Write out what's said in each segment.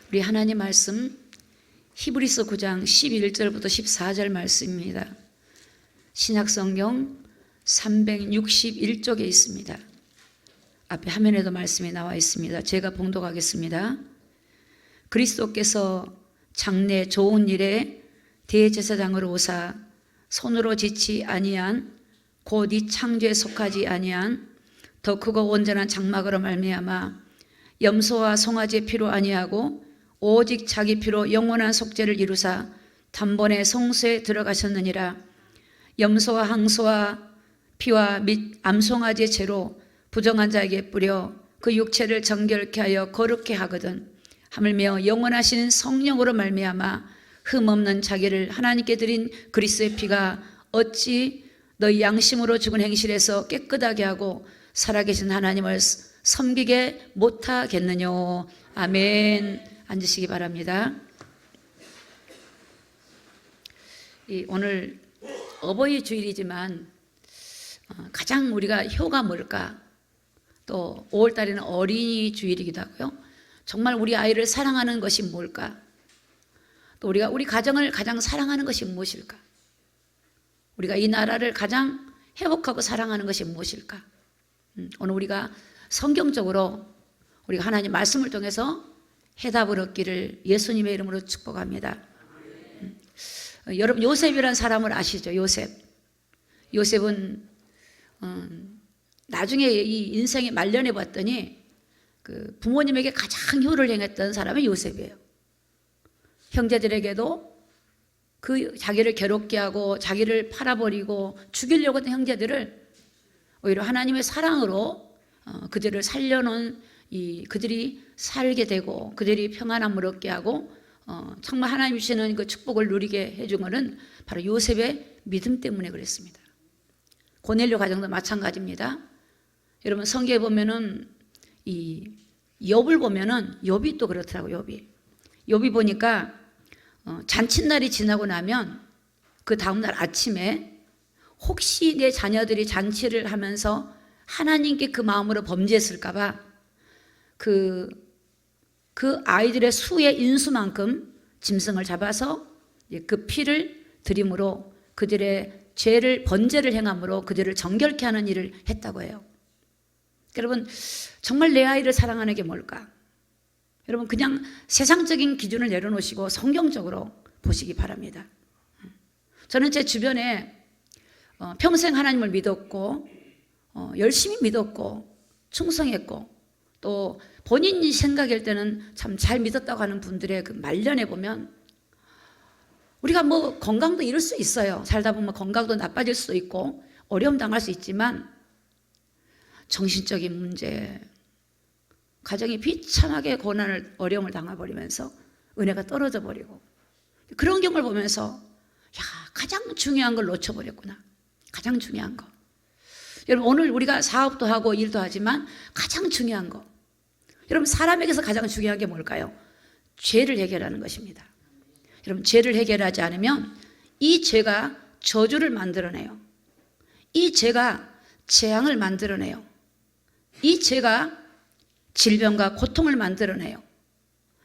우리 하나님 말씀 히브리서 9장 11절부터 14절 말씀입니다. 신약성경 361쪽에 있습니다. 앞에 화면에도 말씀이 나와 있습니다. 제가 봉독하겠습니다. 그리스도께서 장래 좋은 일에 대제사장으로 오사 손으로 짓지 아니한 곧 이 창조에 속하지 아니한 더 크고 온전한 장막으로 말미암아 염소와 송아지의 피로 아니하고 오직 자기 피로 영원한 속죄를 이루사 단번에 성소에 들어가셨느니라. 염소와 항소와 피와 및 암송아지의 죄로 부정한 자에게 뿌려 그 육체를 정결케 하여 거룩케 하거든. 하물며 영원하신 성령으로 말미암아 흠없는 자기를 하나님께 드린 그리스도의 피가 어찌 너희 양심으로 죽은 행실에서 깨끗하게 하고 살아계신 하나님을 섬기게 못하겠느냐. 아멘. 앉으시기 바랍니다. 오늘 어버이 주일이지만 가장 우리가 효가 뭘까? 또 5월달에는 어린이 주일이기도 하고요. 정말 우리 아이를 사랑하는 것이 뭘까? 또 우리가 우리 가정을 가장 사랑하는 것이 무엇일까? 우리가 이 나라를 가장 회복하고 사랑하는 것이 무엇일까? 오늘 우리가 성경적으로 우리가 하나님 말씀을 통해서 해답을 얻기를 예수님의 이름으로 축복합니다. 여러분 요셉이라는 사람을 아시죠? 요셉은 나중에 이 인생에 말년해 봤더니 그 부모님에게 가장 효를 행했던 사람이 요셉이에요. 형제들에게도 그 자기를 괴롭게 하고 자기를 팔아버리고 죽이려고 했던 형제들을 오히려 하나님의 사랑으로 그들을 살려놓은 그들이 살게 되고 그들이 평안함을 얻게 하고 정말 하나님 주시는 그 축복을 누리게 해준 것은 바로 요셉의 믿음 때문에 그랬습니다. 고넬료 가정도 마찬가지입니다. 여러분 성경에 보면은 이 욥을 보면은 욥이 또 그렇더라고요. 욥이 보니까 잔칫날이 지나고 나면 그 다음날 아침에 혹시 내 자녀들이 잔치를 하면서 하나님께 그 마음으로 범죄했을까봐 그 아이들의 수의 인수만큼 짐승을 잡아서 그 피를 드림으로 그들의 죄를 번제를 행함으로 그들을 정결케 하는 일을 했다고 해요. 여러분 정말 내 아이를 사랑하는 게 뭘까? 여러분 그냥 세상적인 기준을 내려놓으시고 성경적으로 보시기 바랍니다. 저는 제 주변에 평생 하나님을 믿었고 열심히 믿었고 충성했고 또 본인이 생각할 때는 참 잘 믿었다고 하는 분들의 그 말년에 보면 우리가 뭐 건강도 잃을 수 있어요. 살다 보면 건강도 나빠질 수도 있고 어려움 당할 수 있지만 정신적인 문제, 가정이 비참하게 고난을 어려움을 당해버리면서 은혜가 떨어져 버리고 그런 경우를 보면서 가장 중요한 걸 놓쳐버렸구나. 가장 중요한 거. 여러분 오늘 우리가 사업도 하고 일도 하지만 가장 중요한 거. 여러분 사람에게서 가장 중요한 게 뭘까요? 죄를 해결하는 것입니다. 여러분 죄를 해결하지 않으면 이 죄가 저주를 만들어내요. 이 죄가 재앙을 만들어내요. 이 죄가 질병과 고통을 만들어내요.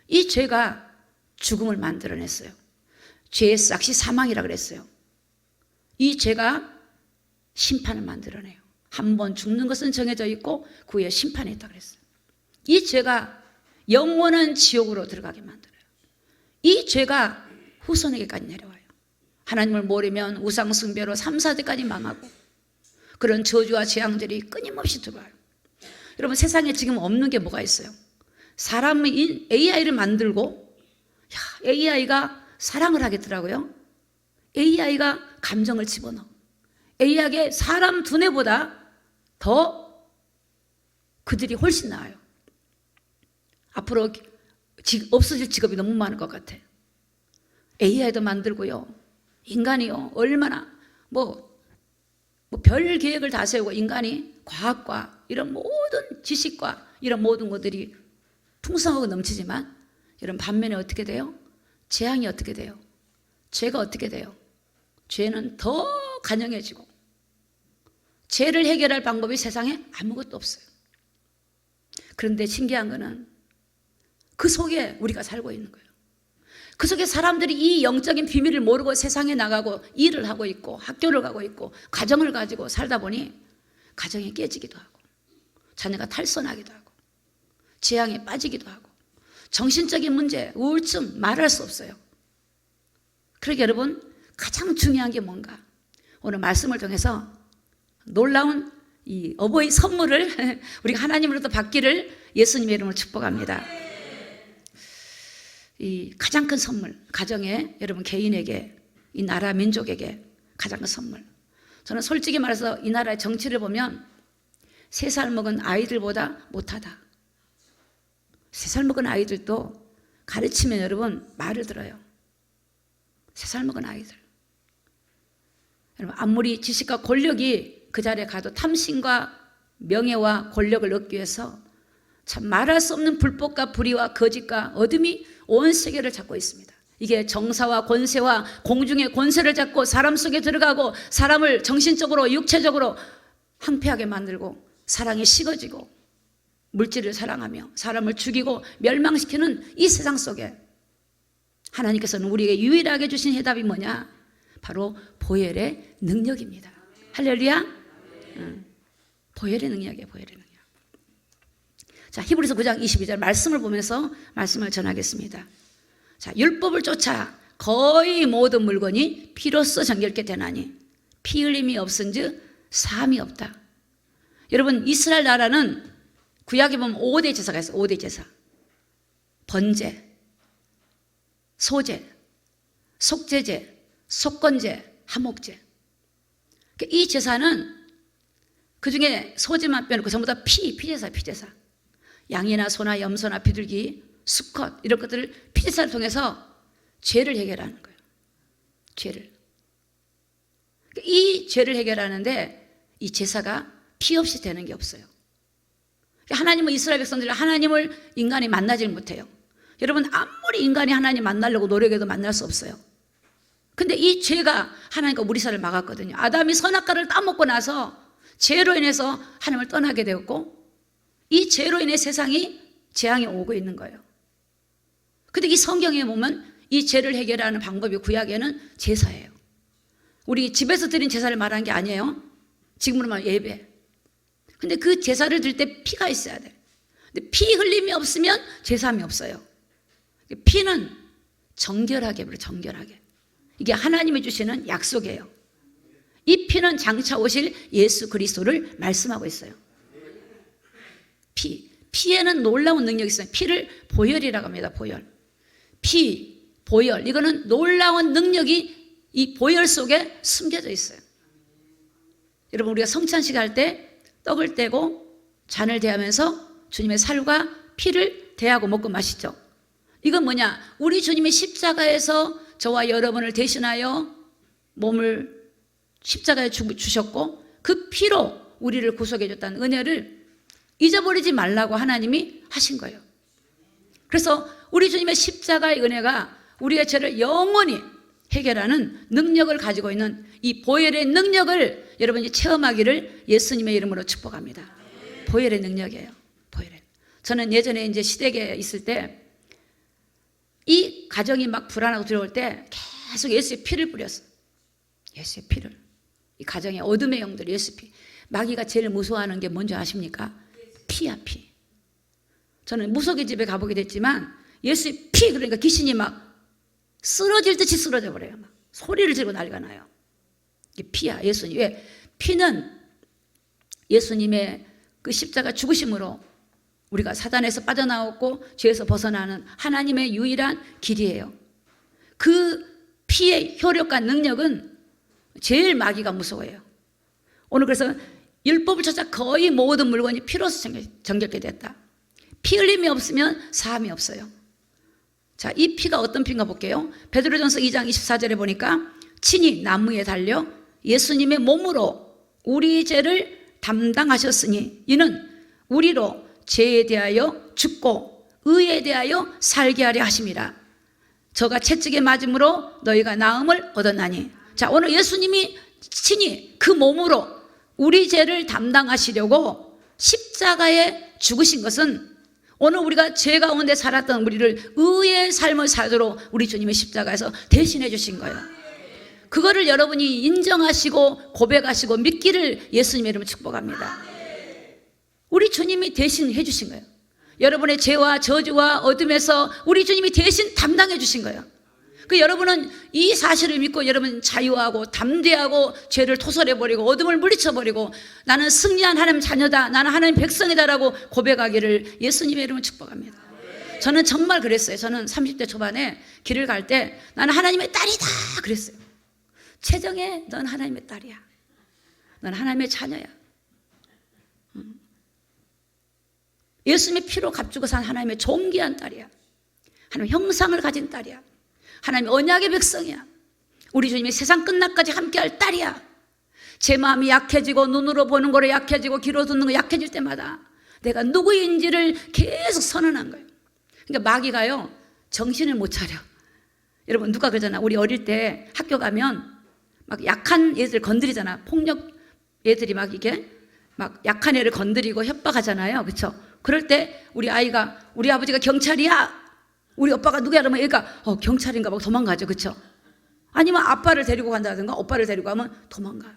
이 죄가 죽음을 만들어냈어요. 죄의 싹이 사망이라 그랬어요. 이 죄가 심판을 만들어내요. 한 번 죽는 것은 정해져 있고 그 후에 심판이 있다고 그랬어요. 이 죄가 영원한 지옥으로 들어가게 만들어요. 이 죄가 후손에게까지 내려와요. 하나님을 모르면 우상숭배로 3, 4대까지 망하고 그런 저주와 재앙들이 끊임없이 들어와요. 여러분 세상에 지금 없는 게 뭐가 있어요? 사람이 AI를 만들고 AI가 사랑을 하겠더라고요. AI가 감정을 집어넣어. AI에게 사람 두뇌보다 더 그들이 훨씬 나아요. 앞으로 없어질 직업이 너무 많을 것 같아. AI도 만들고요. 인간이요. 얼마나 별 계획을 다 세우고 인간이 과학과 이런 모든 지식과 이런 모든 것들이 풍성하고 넘치지만 여러분 반면에 어떻게 돼요? 재앙이 어떻게 돼요? 죄가 어떻게 돼요? 죄는 더 간영해지고 죄를 해결할 방법이 세상에 아무것도 없어요. 그런데 신기한 거는 그 속에 우리가 살고 있는 거예요. 그 속에 사람들이 이 영적인 비밀을 모르고 세상에 나가고 일을 하고 있고 학교를 가고 있고 가정을 가지고 살다 보니 가정이 깨지기도 하고 자녀가 탈선하기도 하고 재앙에 빠지기도 하고 정신적인 문제, 우울증 말할 수 없어요. 그러게 여러분, 가장 중요한 게 뭔가? 오늘 말씀을 통해서 놀라운 이 어버이 선물을 우리가 하나님으로부터 받기를 예수님의 이름으로 축복합니다. 이 가장 큰 선물, 가정에, 여러분 개인에게, 이 나라 민족에게 가장 큰 선물. 저는 솔직히 말해서 이 나라의 정치를 보면 3살 먹은 아이들보다 못하다. 3살 먹은 아이들도 가르치면 여러분 말을 들어요. 3살 먹은 아이들. 여러분 아무리 지식과 권력이 그 자리에 가도 탐심과 명예와 권력을 얻기 위해서 참 말할 수 없는 불법과 불의와 거짓과 어둠이 온 세계를 잡고 있습니다. 이게 정사와 권세와 공중의 권세를 잡고 사람 속에 들어가고 사람을 정신적으로 육체적으로 황폐하게 만들고 사랑이 식어지고 물질을 사랑하며 사람을 죽이고 멸망시키는 이 세상 속에 하나님께서는 우리에게 유일하게 주신 해답이 뭐냐? 바로 보혈의 능력입니다. 할렐루야. 보혈의 능력이에요. 보혈의 능력. 자, 히브리서 9장 22절 말씀을 보면서 말씀을 전하겠습니다. 자, 율법을 쫓아 거의 모든 물건이 피로써 정결케 되나니 피 흘림이 없은즉 사함이 없다. 여러분 이스라엘 나라는 구약에 보면 5대 제사가 있어요. 5대 제사. 번제, 소제, 속죄제, 속건제, 화목제. 이 제사는 그중에 소제만 빼놓고 전부 다 피제사, 피제사. 양이나 소나 염소나 비둘기, 수컷 이런 것들을 피제사를 통해서 죄를 해결하는 거예요. 죄를. 이 죄를 해결하는데 이 제사가 피 없이 되는 게 없어요. 하나님은 이스라엘 백성들이 하나님을 인간이 만나질 못해요. 여러분 아무리 인간이 하나님 만나려고 노력해도 만날 수 없어요. 근데 이 죄가 하나님과 우리 사이를 막았거든요. 아담이 선악과를 따먹고 나서 죄로 인해서 하나님을 떠나게 되었고 이 죄로 인해 세상이 재앙이 오고 있는 거예요. 근데 이 성경에 보면 이 죄를 해결하는 방법이 구약에는 제사예요. 우리 집에서 드린 제사를 말하는 게 아니에요. 지금으로 말하면 예배. 근데 그 제사를 드릴 때 피가 있어야 돼. 근데 피 흘림이 없으면 제사함이 없어요. 피는 정결하게 불러, 정결하게. 이게 하나님이 주시는 약속이에요. 이 피는 장차 오실 예수 그리스도를 말씀하고 있어요. 피에는 놀라운 능력이 있어요. 피를 보혈이라고 합니다. 보혈. 피, 보혈. 이거는 놀라운 능력이 이 보혈 속에 숨겨져 있어요. 여러분 우리가 성찬식 할 때 떡을 떼고 잔을 대하면서 주님의 살과 피를 대하고 먹고 마시죠. 이건 뭐냐? 우리 주님이 십자가에서 저와 여러분을 대신하여 몸을 십자가에 주셨고 그 피로 우리를 구속해 줬다는 은혜를 잊어버리지 말라고 하나님이 하신 거예요. 그래서 우리 주님의 십자가의 은혜가 우리의 죄를 영원히 해결하는 능력을 가지고 있는 이 보혈의 능력을 여러분이 체험하기를 예수님의 이름으로 축복합니다. 보혈의 능력이에요. 보혈의. 저는 예전에 이제 시댁에 있을 때 이 가정이 막 불안하고 두려울 때 계속 예수의 피를 뿌렸어요. 예수의 피를. 이 가정의 어둠의 영들 예수 피. 마귀가 제일 무서워하는 게 뭔지 아십니까? 피야, 피. 저는 무속의 집에 가보게 됐지만 예수의 피 그러니까 귀신이 막 쓰러질 듯이 쓰러져 버려요. 막 소리를 지르고 난리가 나요. 이게 피야, 예수님. 왜? 피는 예수님의 그 십자가 죽으심으로 우리가 사단에서 빠져나왔고 죄에서 벗어나는 하나님의 유일한 길이에요. 그 피의 효력과 능력은 제일 마귀가 무서워해요. 오늘 그래서 율법을 쫓아 거의 모든 물건이 피로서 정결케 됐다. 피 흘림이 없으면 사함이 없어요. 자, 이 피가 어떤 피인가 볼게요. 베드로전서 2장 24절에 보니까 친히 나무에 달려 예수님의 몸으로 우리 죄를 담당하셨으니 이는 우리로 죄에 대하여 죽고 의에 대하여 살게 하려 하심이라. 저가 채찍에 맞음으로 너희가 나음을 얻었나니. 자, 오늘 예수님이 친히 그 몸으로 우리 죄를 담당하시려고 십자가에 죽으신 것은 오늘 우리가 죄 가운데 살았던 우리를 의의 삶을 살도록 우리 주님이 십자가에서 대신해 주신 거예요. 그거를 여러분이 인정하시고 고백하시고 믿기를 예수님의 이름으로 축복합니다. 우리 주님이 대신 해주신 거예요. 여러분의 죄와 저주와 어둠에서 우리 주님이 대신 담당해 주신 거예요. 그 여러분은 이 사실을 믿고 여러분 자유하고 담대하고 죄를 토설해버리고 어둠을 물리쳐버리고 나는 승리한 하나님 자녀다, 나는 하나님 백성이다라고 고백하기를 예수님의 이름으로 축복합니다. 저는 정말 그랬어요. 저는 30대 초반에 길을 갈 때 나는 하나님의 딸이다 그랬어요. 최정혜, 넌 하나님의 딸이야. 넌 하나님의 자녀야. 예수님의 피로 값주고 산 하나님의 존귀한 딸이야. 하나님의 형상을 가진 딸이야. 하나님의 언약의 백성이야. 우리 주님이 세상 끝날까지 함께할 딸이야. 제 마음이 약해지고 눈으로 보는 거로 약해지고 귀로 듣는 거 약해질 때마다 내가 누구인지를 계속 선언한 거예요. 그러니까 마귀가요 정신을 못 차려. 여러분 누가 그러잖아. 우리 어릴 때 학교 가면 막 약한 애들 건드리잖아. 폭력 애들이 막 이게 막 약한 애를 건드리고 협박하잖아요. 그렇죠? 그럴 때 우리 아이가 우리 아버지가 경찰이야. 우리 오빠가 누구야? 그러면 얘가 경찰인가 봐 도망가죠. 그렇죠? 아니면 아빠를 데리고 간다든가 오빠를 데리고 가면 도망가.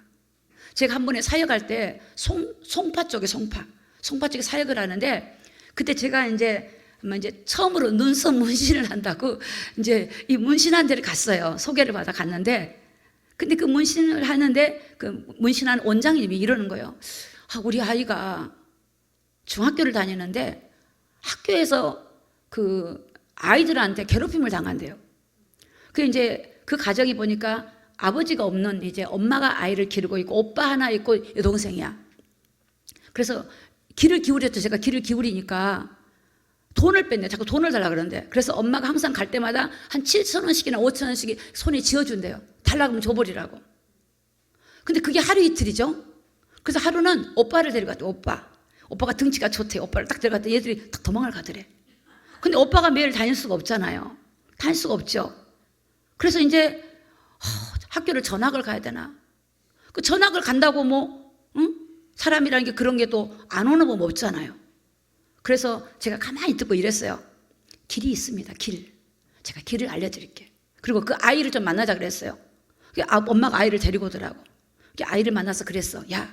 제가 한 번에 사역할 때 송파 쪽에 송파 쪽에 사역을 하는데 그때 제가 이제 처음으로 눈썹 문신을 한다고 이제 이 문신한 데를 갔어요. 소개를 받아 갔는데 근데 그 문신을 하는데 그 문신한 원장님이 이러는 거예요. 우리 아이가 중학교를 다니는데 학교에서 그 아이들한테 괴롭힘을 당한대요. 그 이제 그 가정이 보니까 아버지가 없는 이제 엄마가 아이를 기르고 있고 오빠 하나 있고 여동생이야. 그래서 귀를 기울였죠. 제가 귀를 기울이니까 돈을 뺐네. 자꾸 돈을 달라 그러는데. 그래서 엄마가 항상 갈 때마다 한 7,000원씩이나 5,000원씩 손에 쥐어준대요. 달라고 하면 줘버리라고. 근데 그게 하루 이틀이죠. 그래서 하루는 오빠를 데려갔대. 오빠가 등치가 좋대. 오빠를 딱 데려갔더니 얘들이 딱 도망을 가더래. 근데 오빠가 매일 다닐 수가 없잖아요. 다닐 수가 없죠. 그래서 이제 학교를 전학을 가야 되나. 그 전학을 간다고 사람이라는 게 그런 게 또 안 오는 법 없잖아요. 그래서 제가 가만히 듣고 이랬어요. 길이 있습니다. 길. 제가 길을 알려드릴게. 그리고 그 아이를 좀 만나자 그랬어요. 엄마가 아이를 데리고 오더라고. 아이를 만나서 그랬어. 야,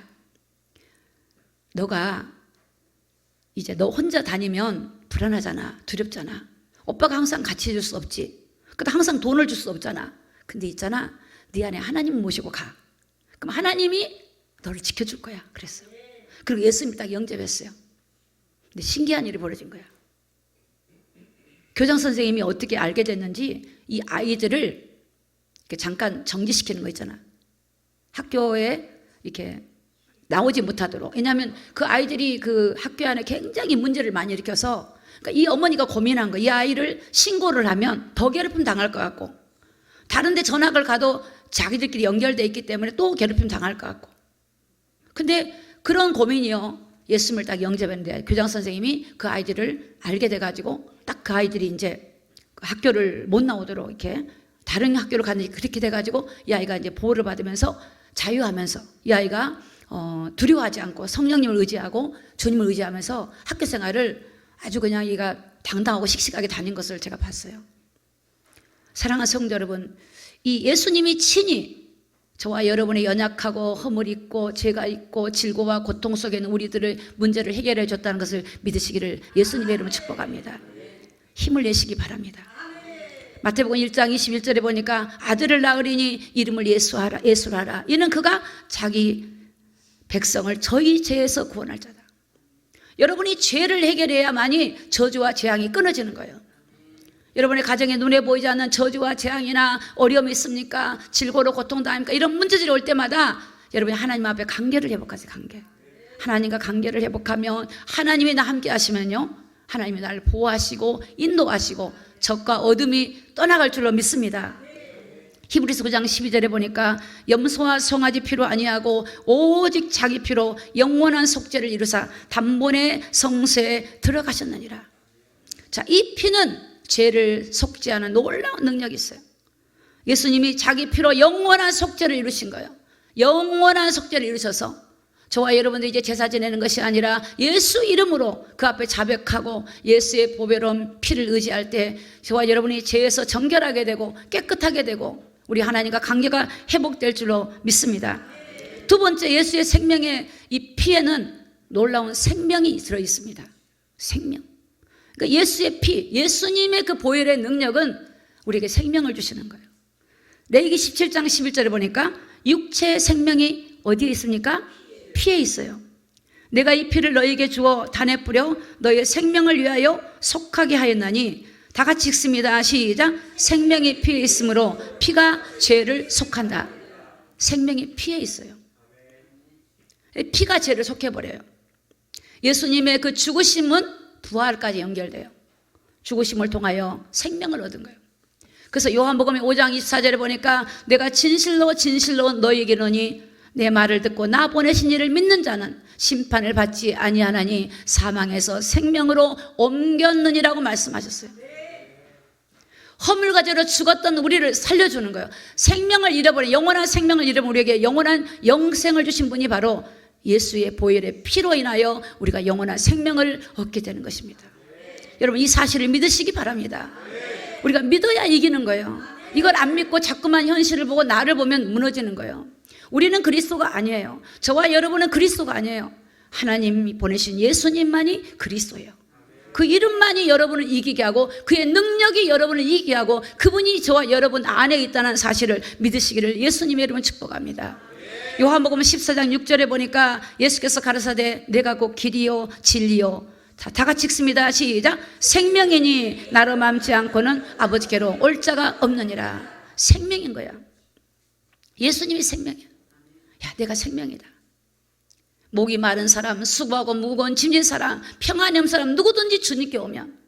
너가 이제 너 혼자 다니면 불안하잖아. 두렵잖아. 오빠가 항상 같이 해줄 수 없지. 그다음 항상 돈을 줄 수 없잖아. 근데 있잖아. 네 안에 하나님 모시고 가. 그럼 하나님이 너를 지켜줄 거야. 그랬어요. 그리고 예수님이 딱 영접했어요. 근데 신기한 일이 벌어진 거야. 교장 선생님이 어떻게 알게 됐는지 이 아이들을 잠깐 정지시키는 거 있잖아. 학교에 이렇게 나오지 못하도록. 왜냐하면 그 아이들이 그 학교 안에 굉장히 문제를 많이 일으켜서 그러니까 이 어머니가 고민한 거. 이 아이를 신고를 하면 더 괴롭힘 당할 것 같고 다른 데 전학을 가도 자기들끼리 연결돼 있기 때문에 또 괴롭힘 당할 것 같고. 근데 그런 고민이요. 예수님을 딱 영접했는데 교장 선생님이 그 아이들을 알게 돼가지고 딱 그 아이들이 이제 학교를 못 나오도록 이렇게 다른 학교를 갔는데 그렇게 돼가지고 이 아이가 이제 보호를 받으면서 자유하면서 이 아이가 두려워하지 않고 성령님을 의지하고 주님을 의지하면서 학교 생활을 아주 그냥 얘가 당당하고 씩씩하게 다닌 것을 제가 봤어요. 사랑하는 성도 여러분, 이 예수님이 친히 저와 여러분의 연약하고 허물 있고 죄가 있고 질고와 고통 속에 있는 우리들의 문제를 해결해 줬다는 것을 믿으시기를 예수님의 이름으로 축복합니다. 힘을 내시기 바랍니다. 마태복음 1장 21절에 보니까 아들을 낳으리니 이름을 예수하라. 이는 그가 자기 백성을 저희 죄에서 구원할 자다. 여러분이 죄를 해결해야만이 저주와 재앙이 끊어지는 거예요. 여러분의 가정에 눈에 보이지 않는 저주와 재앙이나 어려움이 있습니까? 질고로 고통당합니까? 이런 문제들이 올 때마다 여러분이 하나님 앞에 관계를 회복하세요. 관계. 하나님과 관계를 회복하면 하나님이 나 함께 하시면요. 하나님이 나를 보호하시고 인도하시고 적과 어둠이 떠나갈 줄로 믿습니다. 히브리서 9장 12절에 보니까 염소와 송아지 피로 아니하고 오직 자기 피로 영원한 속죄를 이루사 단번에 성소에 들어가셨느니라. 자, 이 피는 죄를 속죄하는 놀라운 능력이 있어요. 예수님이 자기 피로 영원한 속죄를 이루신 거예요. 영원한 속죄를 이루셔서 저와 여러분들 이제 제사 지내는 것이 아니라 예수 이름으로 그 앞에 자백하고 예수의 보배로운 피를 의지할 때 저와 여러분이 죄에서 정결하게 되고 깨끗하게 되고 우리 하나님과 관계가 회복될 줄로 믿습니다. 두 번째, 예수의 생명의 이 피에는 놀라운 생명이 들어있습니다. 생명. 그러니까 예수의 피, 예수님의 그 보혈의 능력은 우리에게 생명을 주시는 거예요. 레위기 17장 11절에 보니까 육체의 생명이 어디에 있습니까? 피에 있어요. 내가 이 피를 너희에게 주어 단에 뿌려 너희의 생명을 위하여 속하게 하였나니, 다 같이 읽습니다. 시작. 생명이 피에 있으므로 피가 죄를 속한다. 생명이 피에 있어요. 피가 죄를 속해버려요. 예수님의 그 죽으심은 부활까지 연결돼요. 죽으심을 통하여 생명을 얻은 거예요. 그래서 요한복음 5장 24절에 보니까 내가 진실로 진실로 너희에게 이르노니 내 말을 듣고 나 보내신 이를 믿는 자는 심판을 받지 아니하나니 사망에서 생명으로 옮겼느니라고 말씀하셨어요. 허물과제로 죽었던 우리를 살려주는 거예요. 생명을 잃어버린, 영원한 생명을 잃어버린 우리에게 영원한 영생을 주신 분이 바로 예수의 보혈의 피로 인하여 우리가 영원한 생명을 얻게 되는 것입니다. 여러분, 이 사실을 믿으시기 바랍니다. 우리가 믿어야 이기는 거예요. 이걸 안 믿고 자꾸만 현실을 보고 나를 보면 무너지는 거예요. 우리는 그리스도가 아니에요. 저와 여러분은 그리스도가 아니에요. 하나님이 보내신 예수님만이 그리스도예요. 그 이름만이 여러분을 이기게 하고 그의 능력이 여러분을 이기게 하고 그분이 저와 여러분 안에 있다는 사실을 믿으시기를 예수님의 이름으로 축복합니다. 요한복음 14장 6절에 보니까 예수께서 가라사대 내가 곧 길이요 진리요, 다 같이 읽습니다. 시작. 생명이니 나로 맘지 않고는 아버지께로 올 자가 없느니라. 생명인 거야. 예수님이 생명이야. 야, 내가 생명이다. 목이 마른 사람, 수고하고 무거운 짐진 사람, 평안이 없는 사람 누구든지 주님께 오면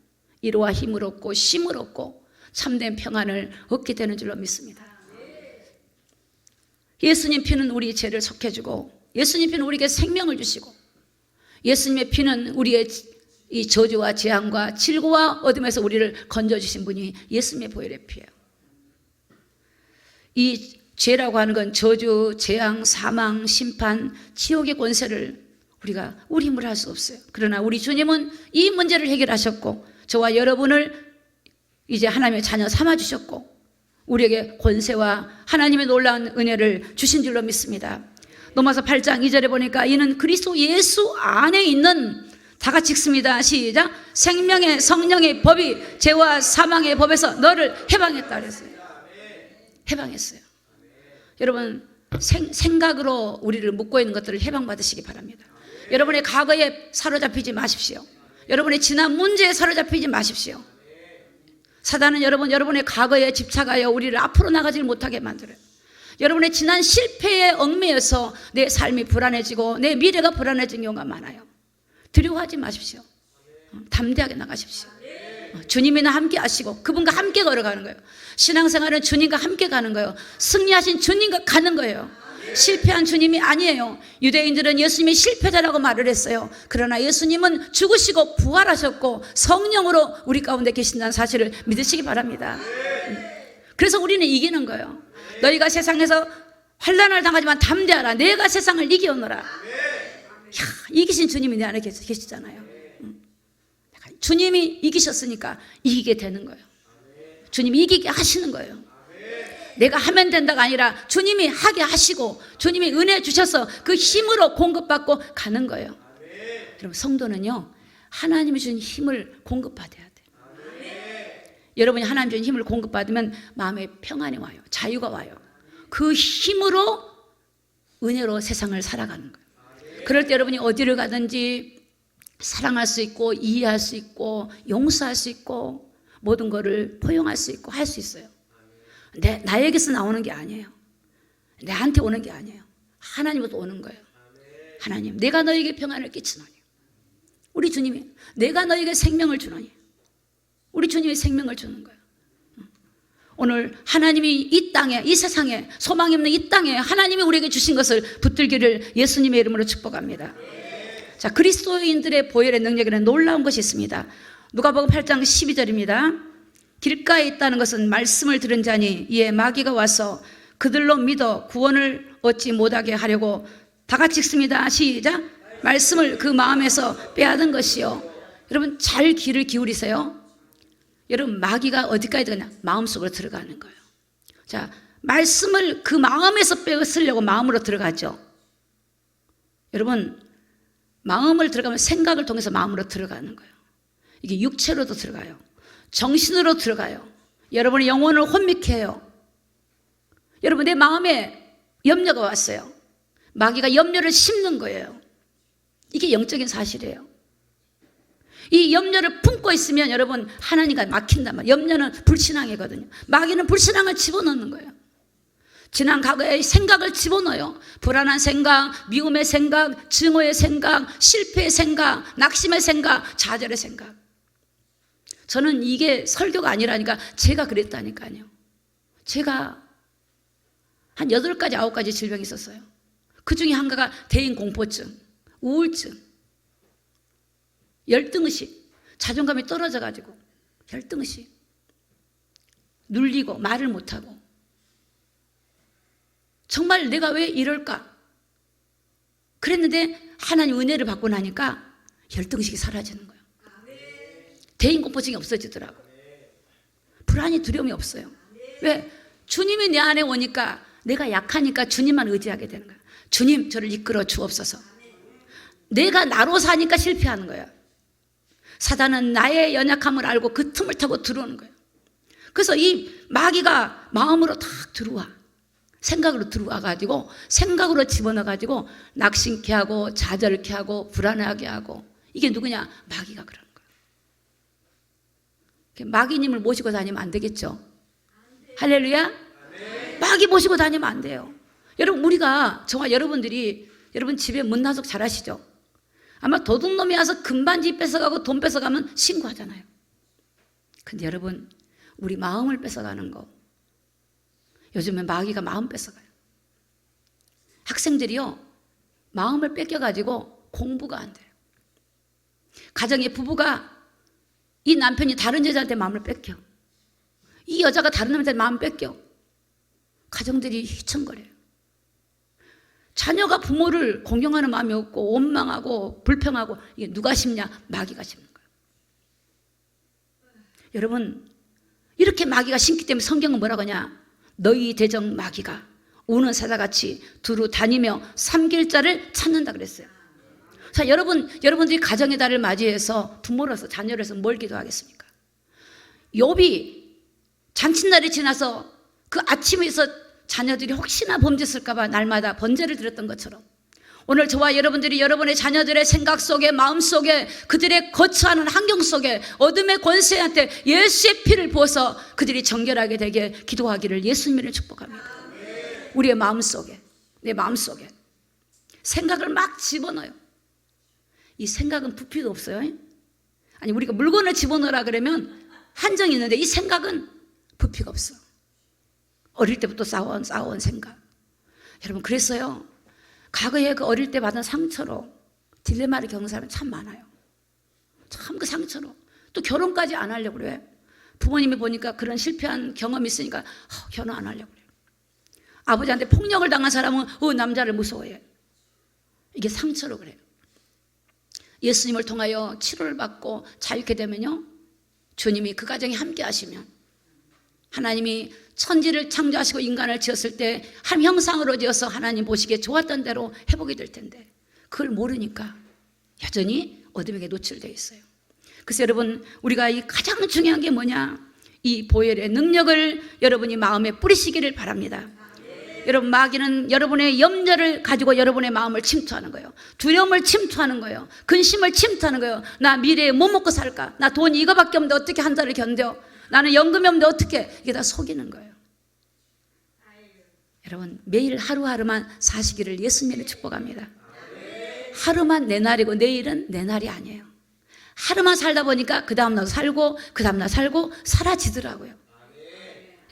이로와 힘을 얻고 쉼을 얻고 참된 평안을 얻게 되는 줄로 믿습니다. 예수님 피는 우리 죄를 속해주고 예수님 피는 우리에게 생명을 주시고 예수님의 피는 우리의 이 저주와 재앙과 질고와 어둠에서 우리를 건져주신 분이 예수님의 보혈의 피예요. 이 죄라고 하는 건 저주, 재앙, 사망, 심판, 지옥의 권세를 우리가 우리 힘으로 할 수 없어요. 그러나 우리 주님은 이 문제를 해결하셨고 저와 여러분을 이제 하나님의 자녀 삼아주셨고 우리에게 권세와 하나님의 놀라운 은혜를 주신 줄로 믿습니다. 로마서 8장 2절에 보니까 이는 그리스도 예수 안에 있는, 다 같이 읽습니다. 시작. 생명의 성령의 법이 죄와 사망의 법에서 너를 해방했다 그랬어요. 해방했어요. 여러분, 생각으로 우리를 묶고 있는 것들을 해방받으시기 바랍니다. 여러분의 과거에 사로잡히지 마십시오. 여러분의 지난 문제에 사로잡히지 마십시오. 사단은 여러분의 과거에 집착하여 우리를 앞으로 나가지 못하게 만들어요. 여러분의 지난 실패에 얽매여서 내 삶이 불안해지고 내 미래가 불안해진 경우가 많아요. 두려워하지 마십시오. 담대하게 나가십시오. 주님이나 함께 하시고 그분과 함께 걸어가는 거예요. 신앙생활은 주님과 함께 가는 거예요. 승리하신 주님과 가는 거예요. 실패한 주님이 아니에요. 유대인들은 예수님이 실패자라고 말을 했어요. 그러나 예수님은 죽으시고 부활하셨고 성령으로 우리 가운데 계신다는 사실을 믿으시기 바랍니다. 그래서 우리는 이기는 거예요. 너희가 세상에서 환난을 당하지만 담대하라. 내가 세상을 이기오노라. 이기신 주님이 내 안에 계시잖아요. 주님이 이기셨으니까 이기게 되는 거예요. 주님이 이기게 하시는 거예요. 내가 하면 된다가 아니라 주님이 하게 하시고 주님이 은혜 주셔서 그 힘으로 공급받고 가는 거예요. 여러분, 성도는요 하나님이 주신 힘을 공급받아야 돼요. 여러분이 하나님 주신 힘을 공급받으면 마음에 평안이 와요. 자유가 와요. 그 힘으로 은혜로 세상을 살아가는 거예요. 그럴 때 여러분이 어디를 가든지 사랑할 수 있고 이해할 수 있고 용서할 수 있고 모든 것을 포용할 수 있고 할 수 있어요. 나에게서 나오는 게 아니에요. 내한테 오는 게 아니에요. 하나님으로부터 오는 거예요. 하나님, 내가 너에게 평안을 끼치노니. 우리 주님이 내가 너에게 생명을 주노니. 우리 주님이 생명을 주는 거예요. 오늘 하나님이 이 땅에, 이 세상에, 소망이 없는 이 땅에 하나님이 우리에게 주신 것을 붙들기를 예수님의 이름으로 축복합니다. 자, 그리스도인들의 보혈의 능력에는 놀라운 것이 있습니다. 누가복음 8장 12절입니다. 길가에 있다는 것은 말씀을 들은 자니 이에 마귀가 와서 그들로 믿어 구원을 얻지 못하게 하려고 다 같이 읽습니다. 시작. 말씀을 그 마음에서 빼앗은 것이요. 여러분 잘 귀를 기울이세요. 여러분 마귀가 어디까지 들어가냐? 마음속으로 들어가는 거예요. 자, 말씀을 그 마음에서 빼앗으려고 마음으로 들어가죠. 여러분 마음을 들어가면 생각을 통해서 마음으로 들어가는 거예요. 이게 육체로도 들어가요. 정신으로 들어가요. 여러분의 영혼을 혼미케 해요. 여러분 내 마음에 염려가 왔어요. 마귀가 염려를 심는 거예요. 이게 영적인 사실이에요. 이 염려를 품고 있으면 여러분 하나님과 막힌단 말이에요. 염려는 불신앙이거든요. 마귀는 불신앙을 집어넣는 거예요. 지난 과거의 생각을 집어넣어요. 불안한 생각, 미움의 생각, 증오의 생각, 실패의 생각, 낙심의 생각, 좌절의 생각. 저는 이게 설교가 아니라니까 제가 그랬다니까요. 제가 한 8가지, 9가지 질병이 있었어요. 그 중에 한 가지가 대인공포증, 우울증, 열등의식, 자존감이 떨어져가지고 열등의식, 눌리고 말을 못하고 정말 내가 왜 이럴까? 그랬는데 하나님 은혜를 받고 나니까 열등의식이 사라지는 거예요. 대인공포증이 없어지더라고. 불안이 두려움이 없어요. 왜? 주님이 내 안에 오니까 내가 약하니까 주님만 의지하게 되는 거야. 주님 저를 이끌어 주옵소서. 내가 나로 사니까 실패하는 거야. 사단은 나의 연약함을 알고 그 틈을 타고 들어오는 거예요. 그래서 이 마귀가 마음으로 딱 들어와. 생각으로 들어와가지고 생각으로 집어넣어가지고 낙심케 하고 좌절케 하고 불안하게 하고. 이게 누구냐? 마귀가 그러는 거예요. 마귀님을 모시고 다니면 안 되겠죠? 할렐루야? 마귀 모시고 다니면 안 돼요. 여러분 우리가 저와 여러분들이 여러분 집에 문단속 잘 하시죠? 아마 도둑놈이 와서 금반지 뺏어가고 돈 뺏어가면 신고하잖아요. 근데 여러분 우리 마음을 뺏어가는 거 요즘에 마귀가 마음 뺏어가요. 학생들이요 마음을 뺏겨가지고 공부가 안 돼요. 가정의 부부가 이 남편이 다른 여자한테 마음을 뺏겨. 이 여자가 다른 남자한테 마음을 뺏겨. 가정들이 휘청거려요. 자녀가 부모를 공경하는 마음이 없고 원망하고 불평하고 이게 누가 심냐? 마귀가 심는 거예요. 여러분 이렇게 마귀가 심기 때문에 성경은 뭐라고 하냐? 너희 대적 마귀가 우는 사자같이 두루 다니며 삼킬 자를 찾는다 그랬어요. 자, 여러분들이 가정의 달을 맞이해서 부모로서 자녀로서 뭘 기도하겠습니까? 욥이 잔칫날이 지나서 그 아침에서 자녀들이 혹시나 범죄했을까봐 날마다 번제를 드렸던 것처럼 오늘 저와 여러분들이 여러분의 자녀들의 생각 속에 마음 속에 그들의 거처하는 환경 속에 어둠의 권세한테 예수의 피를 부어서 그들이 정결하게 되게 기도하기를 예수님을 축복합니다. 우리의 마음 속에 내 마음 속에 생각을 막 집어넣어요. 이 생각은 부피도 없어요. 아니 우리가 물건을 집어넣으라 그러면 한정이 있는데 이 생각은 부피가 없어. 어릴 때부터 쌓아온 생각. 여러분 그랬어요. 과거에 그 어릴 때 받은 상처로 딜레마를 겪는 사람이 참 많아요. 참 그 상처로 또 결혼까지 안 하려고 그래. 부모님이 보니까 그런 실패한 경험이 있으니까 결혼 안 하려고 그래. 아버지한테 폭력을 당한 사람은 남자를 무서워해. 이게 상처로 그래요. 예수님을 통하여 치료를 받고 자유케 되면요 주님이 그 가정에 함께 하시면 하나님이 천지를 창조하시고 인간을 지었을 때 한 형상으로 지어서 하나님 보시기에 좋았던 대로 해보게 될 텐데 그걸 모르니까 여전히 어둠에게 노출되어 있어요. 그래서 여러분 우리가 이 가장 중요한 게 뭐냐? 이 보혈의 능력을 여러분이 마음에 뿌리시기를 바랍니다. 여러분 마귀는 여러분의 염려를 가지고 여러분의 마음을 침투하는 거예요. 두려움을 침투하는 거예요. 근심을 침투하는 거예요. 나 미래에 뭐 먹고 살까? 나 돈 이거밖에 없는데 어떻게 한 달을 견뎌? 나는 연금이 없는데 어떻게? 이게 다 속이는 거예요. 여러분 매일 하루하루만 사시기를 예수님을 축복합니다. 하루만 내 날이고 내일은 내 날이 아니에요. 하루만 살다 보니까 그 다음날 살고 그 다음날 살고 사라지더라고요.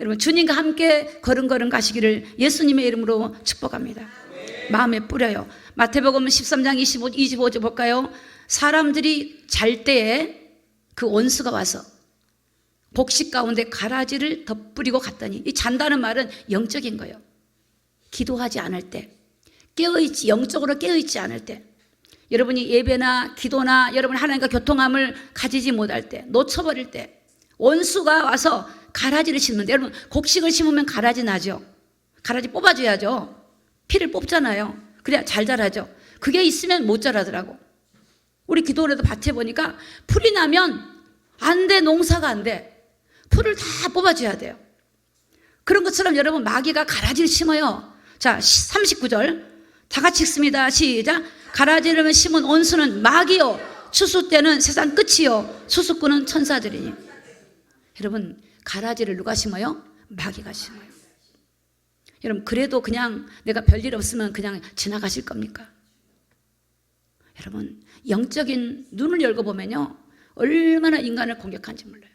여러분 주님과 함께 걸음걸음 가시기를 예수님의 이름으로 축복합니다. 마음에 뿌려요. 마태복음 13장 25절 볼까요? 사람들이 잘 때에 그 원수가 와서 곡식 가운데 가라지를 덧뿌리고 갔더니 이 잔다는 말은 영적인 거예요. 기도하지 않을 때 깨어있지, 영적으로 깨어있지 않을 때, 여러분이 예배나 기도나 여러분 하나님과 교통함을 가지지 못할 때, 놓쳐버릴 때, 원수가 와서 가라지를 심는데, 여러분 곡식을 심으면 가라지 나죠. 가라지 뽑아줘야죠. 피를 뽑잖아요. 그래야 잘 자라죠. 그게 있으면 못 자라더라고. 우리 기도원에도 밭에 보니까 풀이 나면 안 돼, 농사가 안 돼. 풀을 다 뽑아줘야 돼요. 그런 것처럼 여러분 마귀가 가라지를 심어요. 자, 39절 다 같이 읽습니다. 시작. 가라지를 심은 원수는 마귀요, 추수 때는 세상 끝이요, 추수꾼은 천사들이니. 여러분 가라지를 누가 심어요? 마귀가 심어요. 여러분 그래도 그냥 내가 별일 없으면 그냥 지나가실 겁니까? 여러분 영적인 눈을 열고 보면요, 얼마나 인간을 공격한지 몰라요.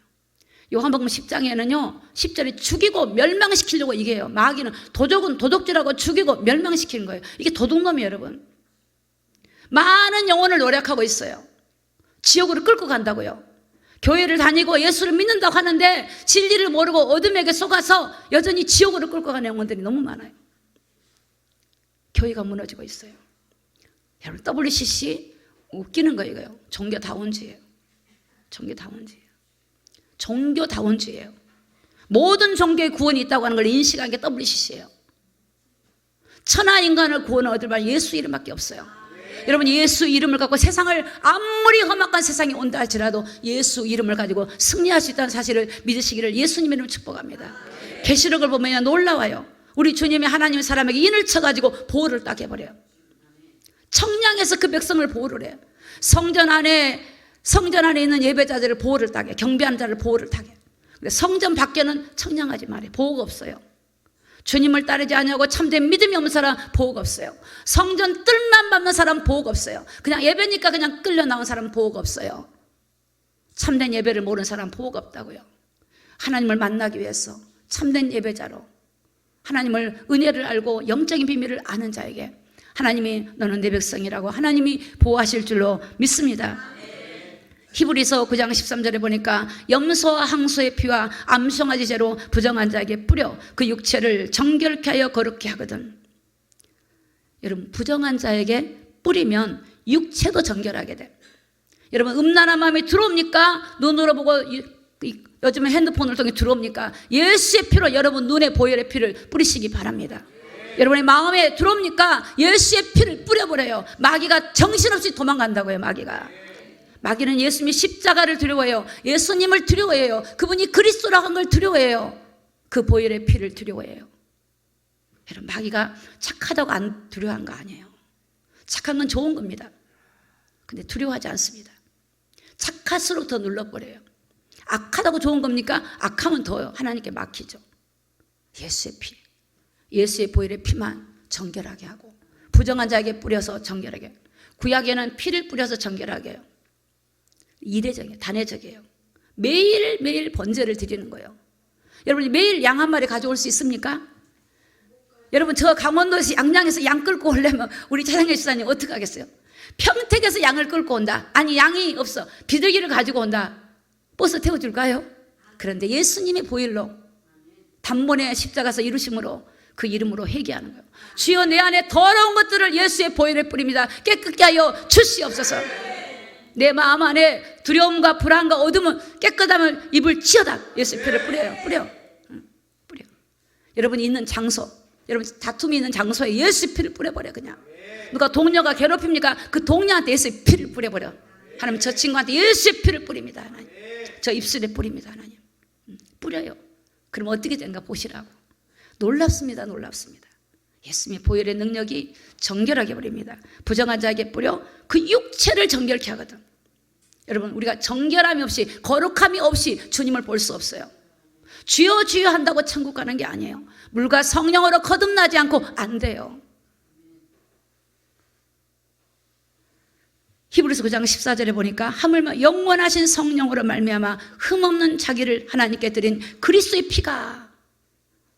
요한복음 10장에는요 10절에 죽이고 멸망시키려고 얘기해요. 마귀는 도적은 도둑질하고 죽이고 멸망시키는 거예요. 이게 도둑놈이에요. 여러분 많은 영혼을 노력하고 있어요. 지옥으로 끌고 간다고요. 교회를 다니고 예수를 믿는다고 하는데 진리를 모르고 어둠에게 속아서 여전히 지옥으로 끌고 가는 영혼들이 너무 많아요. 교회가 무너지고 있어요. 여러분 WCC 웃기는 거예요. 이거요. 종교다원주의예요. 종교다원주의예요. 종교다원주의예요. 모든 종교의 구원이 있다고 하는 걸 인식한 게 WCC예요. 천하 인간을 구원을 얻을 바 예수 이름밖에 없어요. 여러분 예수 이름을 갖고 세상을 아무리 험악한 세상이 온다 할지라도 예수 이름을 가지고 승리할 수 있다는 사실을 믿으시기를 예수님 이름으로 축복합니다. 계시록을 보면 놀라워요. 우리 주님이 하나님의 사람에게 인을 쳐가지고 보호를 딱 해버려요. 청량해서 그 백성을 보호를 해요. 성전 안에 있는 예배자들을 보호를 따게, 경배하는 자를 보호를 따게. 성전 밖에는 청량하지 말아요. 보호가 없어요. 주님을 따르지 않냐고 참된 믿음이 없는 사람 보호가 없어요. 성전 뜰만 밟는 사람 보호가 없어요. 그냥 예배니까 그냥 끌려 나온 사람 보호가 없어요. 참된 예배를 모르는 사람 보호가 없다고요. 하나님을 만나기 위해서 참된 예배자로 하나님을 은혜를 알고 영적인 비밀을 아는 자에게 하나님이 너는 내 백성이라고 하나님이 보호하실 줄로 믿습니다. 히브리서 9장 13절에 보니까 염소와 항소의 피와 암송아지 재로 부정한 자에게 뿌려 그 육체를 정결케 하여 거룩케 하거든. 여러분 부정한 자에게 뿌리면 육체도 정결하게 돼. 여러분 음란한 마음이 들어옵니까? 눈으로 보고 요즘에 핸드폰을 통해 들어옵니까? 예수의 피로 여러분 눈에 보혈의 피를 뿌리시기 바랍니다. 여러분의 마음에 들어옵니까? 예수의 피를 뿌려버려요. 마귀가 정신없이 도망간다고요. 마귀는 예수님이 십자가를 두려워해요. 예수님을 두려워해요. 그분이 그리스도라고 한 걸 두려워해요. 그 보혈의 피를 두려워해요. 여러분 마귀가 착하다고 안 두려워한 거 아니에요. 착한 건 좋은 겁니다. 근데 두려워하지 않습니다. 착할수록 더 눌러버려요. 악하다고 좋은 겁니까? 악하면 더 하나님께 막히죠. 예수의 피, 예수의 보혈의 피만 정결하게 하고 부정한 자에게 뿌려서 정결하게 해요. 구약에는 피를 뿌려서 정결하게 해요. 이례적이에요. 단회적이에요. 매일매일 번제를 드리는 거예요. 여러분이 매일 양 한 마리 가져올 수 있습니까? 여러분 저 강원도에서 양양에서 양 끌고 오려면 우리 차장님 지사님 어떻게 하겠어요? 평택에서 양을 끌고 온다. 아니 양이 없어. 비둘기를 가지고 온다. 버스 태워줄까요? 그런데 예수님의 보혈로 단번에 십자가에서 이루심으로 그 이름으로 회개하는 거예요. 주여 내 안에 더러운 것들을 예수의 보혈에 뿌립니다. 깨끗게 하여 주시옵소서. 내 마음 안에 두려움과 불안과 어둠은 깨끗함을 입을 치어다. 예수의 피를 뿌려. 여러분이 있는 장소, 여러분 다툼이 있는 장소에 예수의 피를 뿌려버려. 그냥 누가 동료가 괴롭힙니까? 그 동료한테 예수의 피를 뿌려버려. 하나님 저 친구한테 예수의 피를 뿌립니다. 하나님 저 입술에 뿌립니다. 하나님 뿌려요. 그럼 어떻게 되는가 보시라고. 놀랍습니다. 예수님의 보혈의 능력이 정결하게 버립니다. 부정한 자에게 뿌려 그 육체를 정결케 하거든. 여러분 우리가 정결함이 없이 거룩함이 없이 주님을 볼 수 없어요. 주여 주여 한다고 천국 가는 게 아니에요. 물과 성령으로 거듭나지 않고 안 돼요. 히브리서 9장 14절에 보니까 하물며 영원하신 성령으로 말미암아 흠없는 자기를 하나님께 드린 그리스도의 피가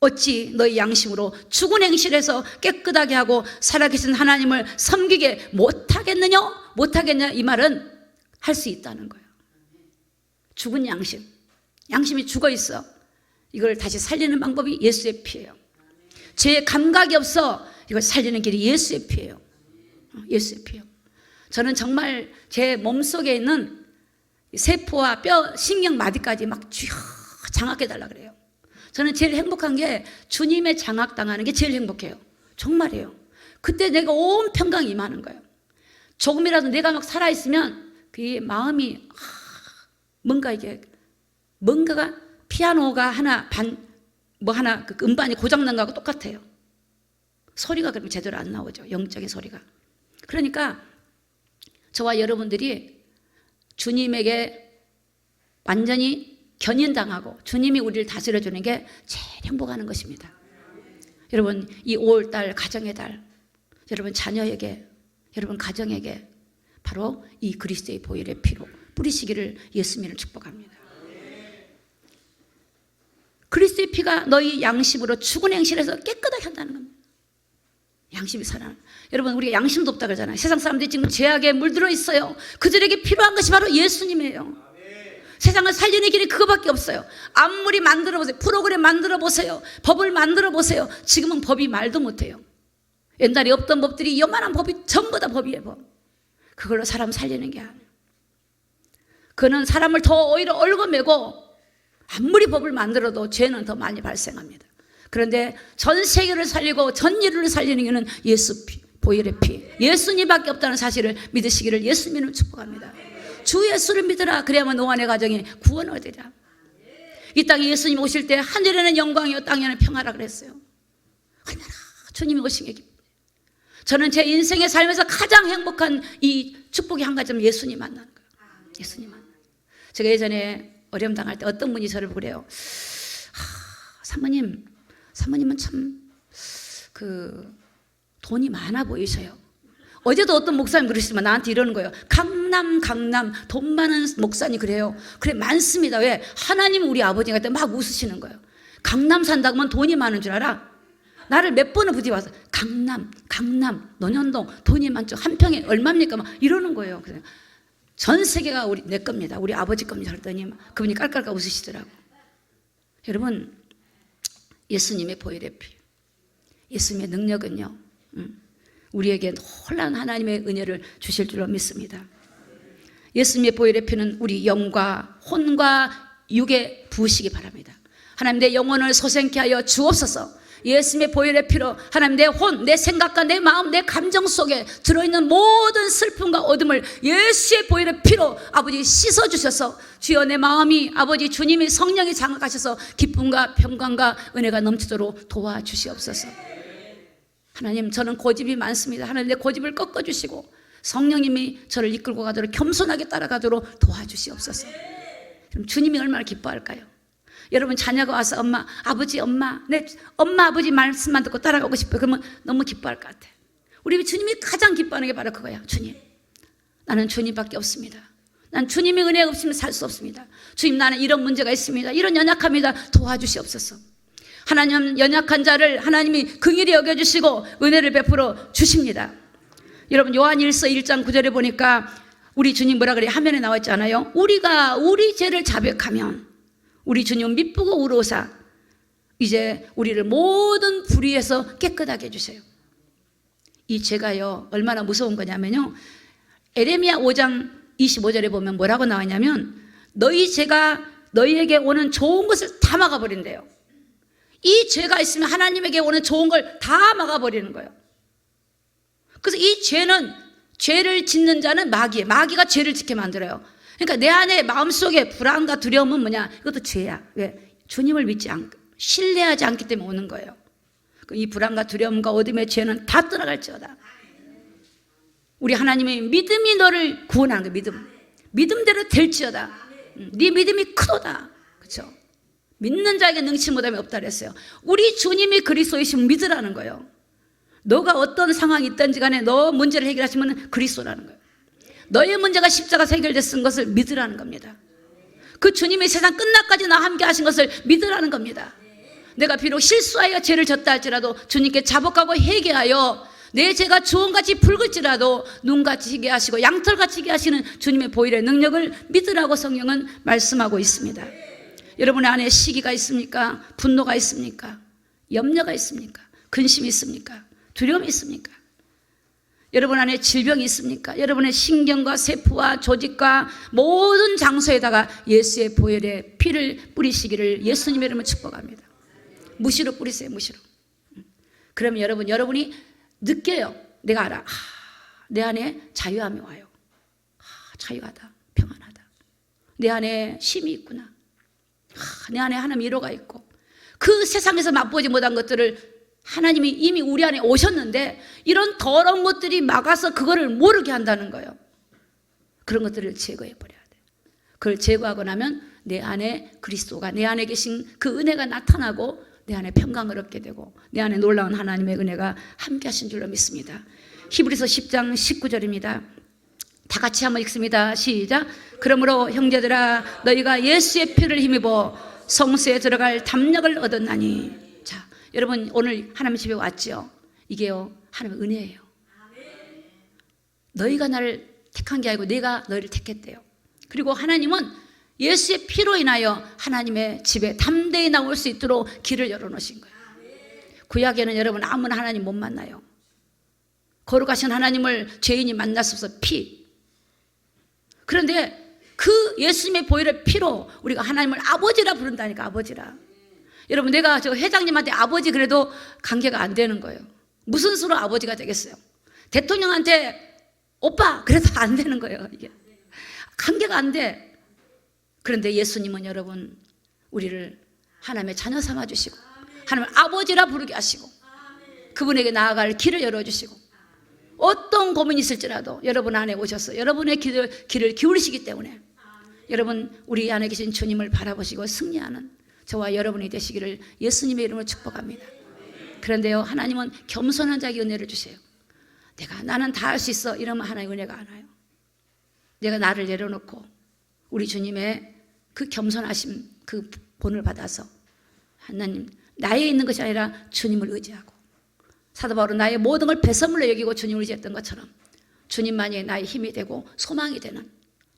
어찌 너희 양심으로 죽은 행실에서 깨끗하게 하고 살아계신 하나님을 섬기게 못하겠느냐? 이 말은 할 수 있다는 거예요. 죽은 양심이 죽어 있어. 이걸 다시 살리는 방법이 예수의 피예요. 죄의 감각이 없어. 이걸 살리는 길이 예수의 피예요. 예수의 피요. 저는 정말 제 몸속에 있는 세포와 뼈, 신경 마디까지 막 쥐어 장악해달라 그래요. 저는 제일 행복한 게 주님의 장악당하는 게 제일 행복해요. 정말이에요. 그때 내가 온 평강이 임하는 거예요. 조금이라도 내가 막 살아있으면 그 마음이 뭔가 이게 뭔가가 피아노가 하나 그 음반이 고장난 거하고 똑같아요. 소리가 그러면 제대로 안 나오죠. 영적인 소리가. 그러니까 저와 여러분들이 주님에게 완전히 견인당하고 주님이 우리를 다스려주는 게 제일 행복하는 것입니다. 여러분 이 5월달 가정의 달, 여러분 자녀에게, 여러분 가정에게 바로 이 그리스도의 보혈의 피로 뿌리시기를 예수님을 축복합니다. 그리스도의 피가 너희 양심으로 죽은 행실에서 깨끗하게 한다는 겁니다. 양심이 살아나. 여러분 우리가 양심도 없다 그러잖아요. 세상 사람들이 지금 죄악에 물들어 있어요. 그들에게 필요한 것이 바로 예수님이에요. 세상을 살리는 길이 그거밖에 없어요. 아무리 만들어 보세요. 프로그램 만들어 보세요. 법을 만들어 보세요. 지금은 법이 말도 못해요. 옛날에 없던 법들이 요만한 법이 전부 다 법이에요. 법. 그걸로 사람 살리는 게 아니에요. 그는 사람을 더 오히려 얽어매고 아무리 법을 만들어도 죄는 더 많이 발생합니다. 그런데 전 세계를 살리고 전 인류를 살리는 이유는 예수 피, 보혈의 피, 예수님밖에 없다는 사실을 믿으시기를 예수님을 축복합니다. 주 예수를 믿으라. 그래야만 노아의 가정이 구원을 얻으리라. 이 땅에 예수님 오실 때 하늘에는 영광이요 땅에는 평화라 그랬어요. 얼마나 주님이 오신 게 기뻐요. 저는 제 인생의 삶에서 가장 행복한 이 축복이 한 가지는 예수님 만나는 거예요. 예수님 만나는 거예요. 제가 예전에 어려움 당할 때 어떤 분이 저를 그래요. 사모님은 참 돈이 많아 보이셔요. 어제도 어떤 목사님 그러시지만 나한테 이러는 거예요. 강남 돈 많은 목사님 그래요. 그래 많습니다. 왜? 하나님 우리 아버지가 그때 막 웃으시는 거예요. 강남 산다고 하면 돈이 많은 줄 알아? 나를 몇 번을 부딪혀서 강남 논현동 돈이 많죠. 한 평에 얼마입니까? 막 이러는 거예요. 그래서 전 세계가 내 겁니다. 우리 아버지 겁니다. 그랬더니 그분이 깔깔깔 웃으시더라고. 여러분 예수님의 보혈의 피, 예수님의 능력은요 우리에게 놀라운 하나님의 은혜를 주실 줄로 믿습니다. 예수님의 보혈의 피는 우리 영과 혼과 육에 부으시기 바랍니다. 하나님 내 영혼을 소생케 하여 주옵소서. 예수님의 보혈의 피로 하나님 내 혼, 내 생각과 내 마음, 내 감정 속에 들어있는 모든 슬픔과 어둠을 예수의 보혈의 피로 아버지 씻어주셔서 주여 내 마음이 아버지 주님의 성령이 장악하셔서 기쁨과 평강과 은혜가 넘치도록 도와주시옵소서. 하나님 저는 고집이 많습니다. 하나님 내 고집을 꺾어주시고 성령님이 저를 이끌고 가도록 겸손하게 따라가도록 도와주시옵소서. 그럼 주님이 얼마나 기뻐할까요? 여러분 자녀가 와서 엄마 아버지 말씀만 듣고 따라가고 싶어요. 그러면 너무 기뻐할 것 같아요. 우리 주님이 가장 기뻐하는 게 바로 그거예요. 주님, 나는 주님밖에 없습니다. 난 주님의 은혜가 없으면 살 수 없습니다. 주님 나는 이런 문제가 있습니다. 이런 연약함이다. 도와주시옵소서. 하나님 연약한 자를 하나님이 긍휼히 여겨주시고 은혜를 베풀어 주십니다. 여러분 요한일서 1장 9절에 보니까 우리 주님 뭐라 그래요? 화면에 나와 있지 않아요? 우리가 우리 죄를 자백하면 우리 주님 미쁘고 우로사 이제 우리를 모든 불의에서 깨끗하게 해주세요. 이 죄가요 얼마나 무서운 거냐면요 에레미야 5장 25절에 보면 뭐라고 나왔냐면 너희 죄가 너희에게 오는 좋은 것을 다 막아버린대요. 이 죄가 있으면 하나님에게 오는 좋은 걸 다 막아버리는 거예요. 그래서 이 죄는 죄를 짓는 자는 마귀예요. 마귀가 죄를 짓게 만들어요. 그러니까 내 안에 마음속에 불안과 두려움은 뭐냐? 이것도 죄야. 왜? 주님을 믿지 않고 신뢰하지 않기 때문에 오는 거예요. 이 불안과 두려움과 어둠의 죄는 다 떠나갈지어다. 우리 하나님의 믿음이 너를 구원하는 거예요. 믿음대로 될지어다. 네 믿음이 크도다. 그렇죠? 믿는 자에게 능치 못함이 없다 그랬어요. 우리 주님이 그리스도이시면 믿으라는 거예요. 너가 어떤 상황이 있든지 간에 너 문제를 해결하시면 그리스도라는 거예요. 너의 문제가 십자가에서 해결됐은 것을 믿으라는 겁니다. 그 주님이 세상 끝날까지 나와 함께 하신 것을 믿으라는 겁니다. 내가 비록 실수하여 죄를 졌다 할지라도 주님께 자복하고 회개하여 내 죄가 주홍같이 붉을지라도 눈같이 희게 하시고 양털같이 희게 하시는 주님의 보혈의 능력을 믿으라고 성경은 말씀하고 있습니다. 여러분의 안에 시기가 있습니까? 분노가 있습니까? 염려가 있습니까? 근심이 있습니까? 두려움이 있습니까? 여러분 안에 질병이 있습니까? 여러분의 신경과 세포와 조직과 모든 장소에다가 예수의 보혈의 피를 뿌리시기를 예수님의 이름으로 축복합니다. 무시로 뿌리세요. 무시로. 그러면 여러분이 느껴요. 내가 알아. 내 안에 자유함이 와요. 자유하다. 평안하다. 내 안에 쉼이 있구나. 내 안에 하나님 위로가 있고, 그 세상에서 맛보지 못한 것들을 하나님이 이미 우리 안에 오셨는데 이런 더러운 것들이 막아서 그거를 모르게 한다는 거예요. 그런 것들을 제거해 버려야 돼요. 그걸 제거하고 나면 내 안에 그리스도가, 내 안에 계신 그 은혜가 나타나고 내 안에 평강을 얻게 되고 내 안에 놀라운 하나님의 은혜가 함께 하신 줄로 믿습니다. 히브리서 10장 19절입니다. 다 같이 한번 읽습니다. 시작. 그러므로 형제들아 너희가 예수의 피를 힘입어 성소에 들어갈 담력을 얻었나니. 자, 여러분 오늘 하나님 집에 왔죠? 이게요 하나님의 은혜예요. 너희가 나를 택한 게 아니고 내가 너희를 택했대요. 그리고 하나님은 예수의 피로 인하여 하나님의 집에 담대히 나올 수 있도록 길을 열어놓으신 거예요. 구약에는 여러분 아무나 하나님 못 만나요. 거룩하신 하나님을 죄인이 만날 수 없어. 피. 그런데 그 예수님의 보혈의 피로 우리가 하나님을 아버지라 부른다니까. 아버지라. 여러분 내가 저 회장님한테 아버지 그래도 관계가 안 되는 거예요. 무슨 수로 아버지가 되겠어요? 대통령한테 오빠 그래도 안 되는 거예요. 이게 관계가 안 돼. 그런데 예수님은 여러분 우리를 하나님의 자녀 삼아주시고 하나님을 아버지라 부르게 하시고 그분에게 나아갈 길을 열어주시고 어떤 고민이 있을지라도 여러분 안에 오셔서 여러분의 길을 기울이시기 때문에 여러분 우리 안에 계신 주님을 바라보시고 승리하는 저와 여러분이 되시기를 예수님의 이름으로 축복합니다. 그런데요 하나님은 겸손한 자에게 은혜를 주세요. 나는 다 할 수 있어 이러면 하나님 은혜가 안 와요. 내가 나를 내려놓고 우리 주님의 그 겸손하심 그 본을 받아서 하나님 나에 있는 것이 아니라 주님을 의지하고 사도 바울은 나의 모든 걸 배설물로 여기고 주님을 의지했던 것처럼 주님만이 나의 힘이 되고 소망이 되는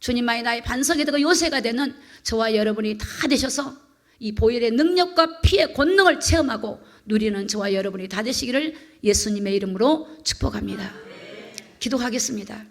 주님만이 나의 반석이 되고 요새가 되는 저와 여러분이 다 되셔서 이 보혈의 능력과 피의 권능을 체험하고 누리는 저와 여러분이 다 되시기를 예수님의 이름으로 축복합니다. 기도하겠습니다.